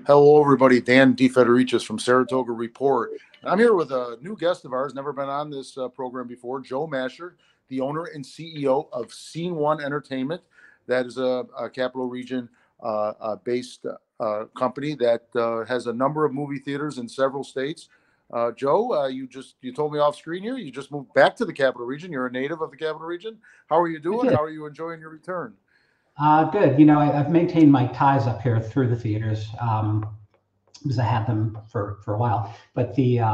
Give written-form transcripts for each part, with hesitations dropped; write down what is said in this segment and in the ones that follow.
Hello, everybody. Dan DeFedericis from Saratoga Report. I'm here with a new guest of ours, never been on this program before, Joe Masher, the owner and CEO of Scene One Entertainment. That is a Capital Region based company that has a number of movie theaters in several states. Joe, you told me off screen here, you just moved back to the Capital Region. You're a native of the Capital Region. How are you I doing? did. How are you enjoying your return? Good. I've maintained my ties up here through the theaters because I had them for a while. But I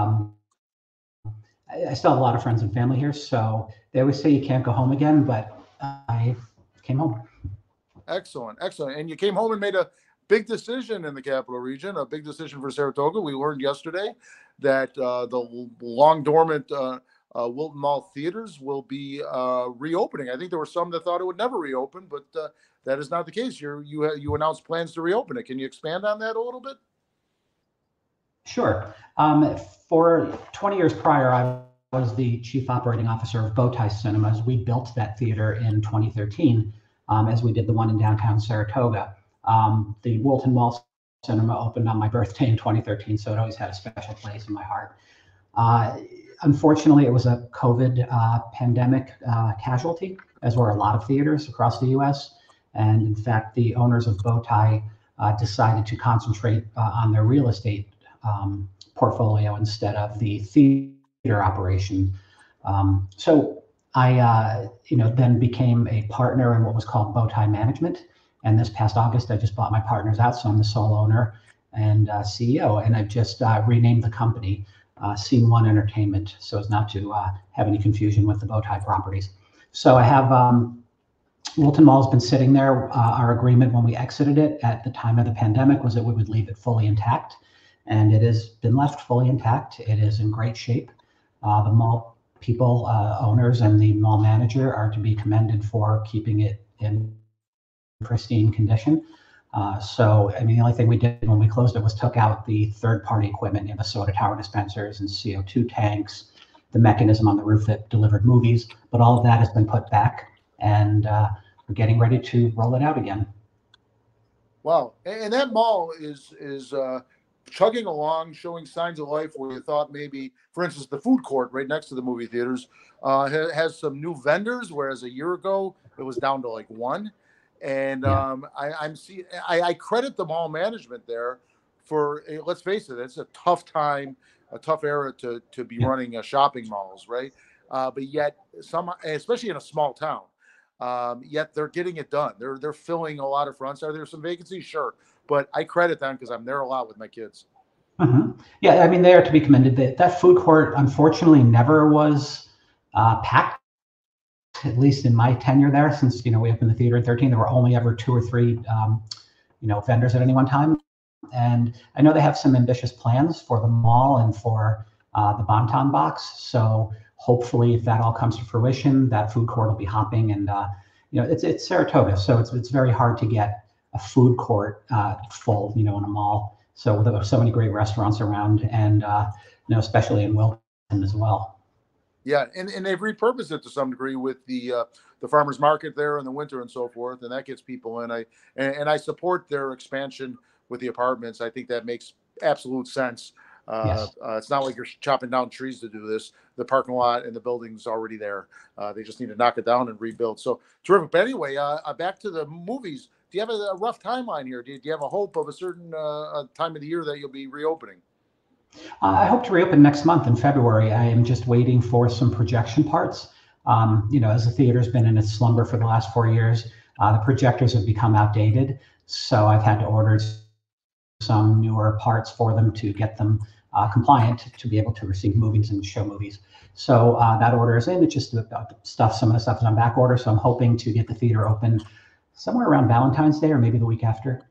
still have a lot of friends and family here, so they always say you can't go home again, but I came home. Excellent, excellent. And you came home and made a big decision in the Capital Region, a big decision for Saratoga. We learned yesterday that the long dormant Wilton Mall theaters will be reopening. I think there were some that thought it would never reopen, but that is not the case. You announced plans to reopen it. Can you expand on that a little bit? Sure. For 20 years prior, I was the chief operating officer of Bowtie Cinemas. We built that theater in 2013 as we did the one in downtown Saratoga. The Wilton Mall Cinema opened on my birthday in 2013, so it always had a special place in my heart. Unfortunately, it was a COVID pandemic casualty, as were a lot of theaters across the U.S. And in fact, the owners of Bowtie decided to concentrate on their real estate portfolio instead of the theater operation. So I, then became a partner in what was called Bowtie Management. And this past August, I just bought my partners out, so I'm the sole owner and CEO. And I've just renamed the company Scene One Entertainment, so as not to have any confusion with the Bowtie properties. So I have Wilton Mall has been sitting there. Our agreement when we exited it at the time of the pandemic was that we would leave it fully intact, and it has been left fully intact. It is in great shape. The mall people, owners, and the mall manager are to be commended for keeping it in pristine condition. So, I mean, the only thing we did when we closed it was took out the third-party equipment, the soda tower dispensers and CO2 tanks, the mechanism on the roof that delivered movies, but all of that has been put back, and we're getting ready to roll it out again. Wow, and that mall is chugging along, showing signs of life. Where you thought maybe, for instance, the food court right next to the movie theaters has some new vendors, whereas a year ago it was down to like one. And Yeah. I credit the mall management there for, let's face it, it's a tough time, a tough era to be Yeah. running shopping malls, right? But yet especially in a small town, yet they're getting it done. They're filling a lot of fronts. Are there some vacancies? Sure, but I credit them because I'm there a lot with my kids. Yeah, I mean, they are to be commended. That food court, unfortunately, never was packed, at least in my tenure there. Since we opened the theater in 13, there were only ever 2 or 3 vendors at any one time. And I know they have some ambitious plans for the mall and for the Bonton box. So hopefully, if that all comes to fruition, that food court will be hopping. And it's Saratoga, so it's very hard to get a food court full, in a mall. So there are so many great restaurants around, and especially in Wilton as well. Yeah, and they've repurposed it to some degree with the farmers market there in the winter and so forth, and that gets people in. I support their expansion with the apartments. I think that makes absolute sense. Yes. It's not like you're chopping down trees to do this. The parking lot and the building's already there. They just need to knock it down and rebuild. So terrific. But anyway, back to the movies. Do you have a rough timeline here? Do you have a hope of a certain time of the year that you'll be reopening? I hope to reopen next month in February. I am just waiting for some projection parts. As the theater's been in its slumber for the last 4 years, the projectors have become outdated. So I've had to order some newer parts for them to get them compliant to be able to receive movies and show movies. So that order is in. It's just some of the stuff is on back order. So I'm hoping to get the theater open somewhere around Valentine's Day or maybe the week after.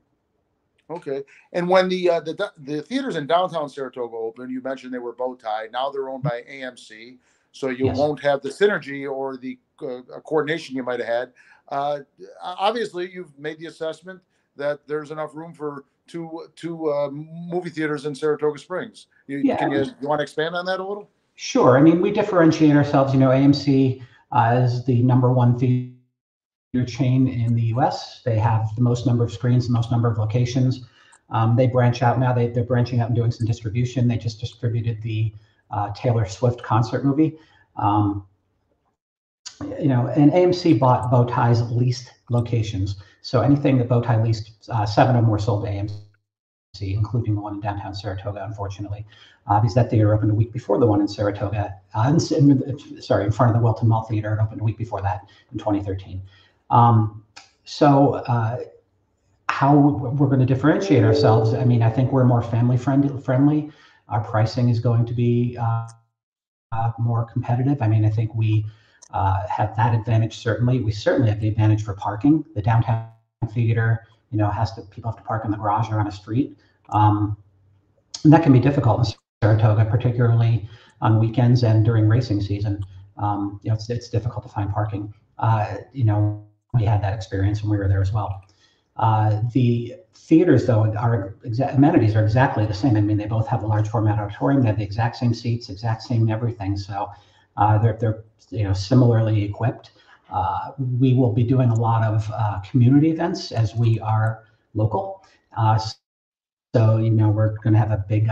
Okay. And when the theaters in downtown Saratoga opened, you mentioned they were bow tie. Now they're owned by AMC, so you Yes. won't have the synergy or the coordination you might have had. Obviously, you've made the assessment that there's enough room for two movie theaters in Saratoga Springs. You want to expand on that a little? Sure. I mean, we differentiate ourselves. AMC is the #1 theater chain in the U.S. They have the most number of screens, the most number of locations. They branch out now. They're branching out and doing some distribution. They just distributed the Taylor Swift concert movie. And AMC bought Bowtie's leased locations. So anything that Bowtie leased, 7 or more sold to AMC, including the one in downtown Saratoga, unfortunately, because that theater opened a week before the one in Saratoga. In front of the Wilton Mall Theater, it opened a week before that in 2013. How we're going to differentiate ourselves, I mean, I think we're more family friendly. Our pricing is going to be more competitive. I mean, I think we have that advantage. Certainly, we certainly have the advantage for parking. The downtown theater, people have to park in the garage or on a street, and that can be difficult in Saratoga, particularly on weekends and during racing season. It's difficult to find parking. We had that experience when we were there as well. The theaters, though, amenities are exactly the same. I mean, they both have a large format auditorium. They have the exact same seats, exact same everything. So they're similarly equipped. We will be doing a lot of community events as we are local. So we're going to have a big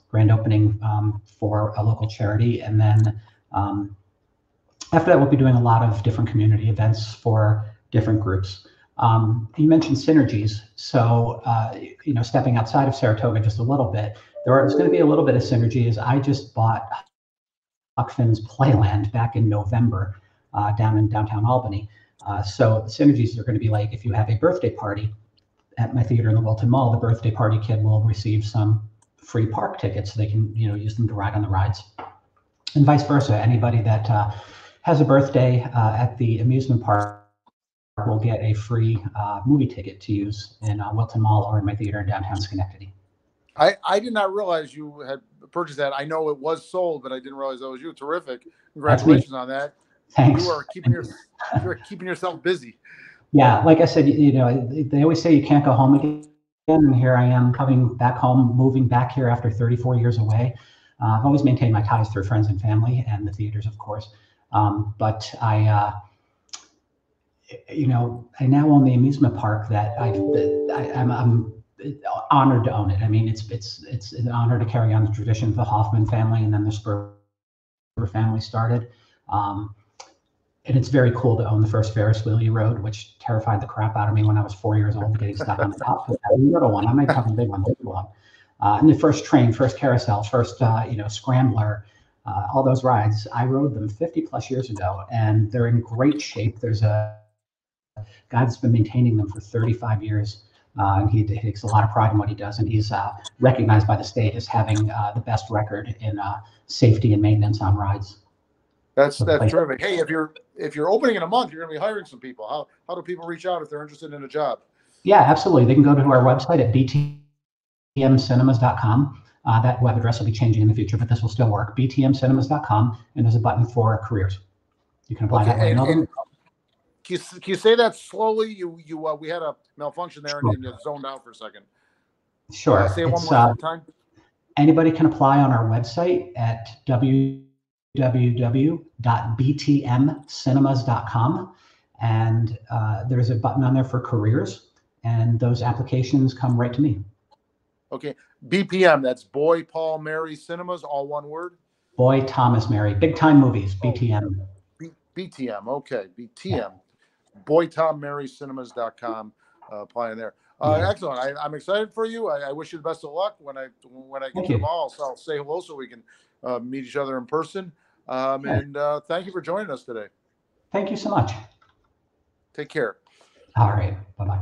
grand opening for a local charity, and then after that, we'll be doing a lot of different community events for different groups. You mentioned synergies. So, stepping outside of Saratoga just a little bit, there's going to be a little bit of synergy as I just bought Huck Finn's Playland back in November down in downtown Albany. So the synergies are going to be like if you have a birthday party at my theater in the Wilton Mall, the birthday party kid will receive some free park tickets so they can use them to ride on the rides. And vice versa. Anybody that has a birthday at the amusement park will get a free movie ticket to use in Wilton Mall or in my theater in downtown Schenectady. I did not realize you had purchased that. I know it was sold, but I didn't realize that was you. Terrific. Congratulations on that. Thanks. You are keeping yourself busy. Yeah, like I said, they always say you can't go home again, and here I am coming back home, moving back here after 34 years away. I've always maintained my ties through friends and family and the theaters, of course. But I now own the amusement park that I'm honored to own it. I mean, it's an honor to carry on the tradition of the Hoffman family, and then the Spur family started. And it's very cool to own the first Ferris wheel you rode, which terrified the crap out of me when I was 4 years old, getting stuck on the top of that little one. I'm not talking a big one, big one. And the first train, first carousel, first scrambler, all those rides, I rode them 50 plus years ago, and they're in great shape. There's a guy that's been maintaining them for 35 years. And he takes a lot of pride in what he does, and he's recognized by the state as having the best record in safety and maintenance on rides. That's terrific. Hey, if you're opening in a month, you're going to be hiring some people. How do people reach out if they're interested in a job? Yeah, absolutely. They can go to our website at btmcinemas.com. That web address will be changing in the future, but this will still work. btmcinemas.com, and there's a button for careers. You can apply that way. Can you say that slowly? We had a malfunction there, Sure. and you zoned out for a second. Sure. Say it one more time. Anybody can apply on our website at www.btmcinemas.com, and there's a button on there for careers, and those applications come right to me. Okay, BPM, that's Boy, Paul, Mary Cinemas, all one word? Boy, Thomas, Mary, big time movies, BTM. BTM, okay, BTM. Yeah. Boy, Tom, Mary Cinemas.com, applying there. Excellent. I'm excited for you. I wish you the best of luck when I get to the mall. So I'll say hello so we can meet each other in person. And thank you for joining us today. Thank you so much. Take care. All right. Bye-bye.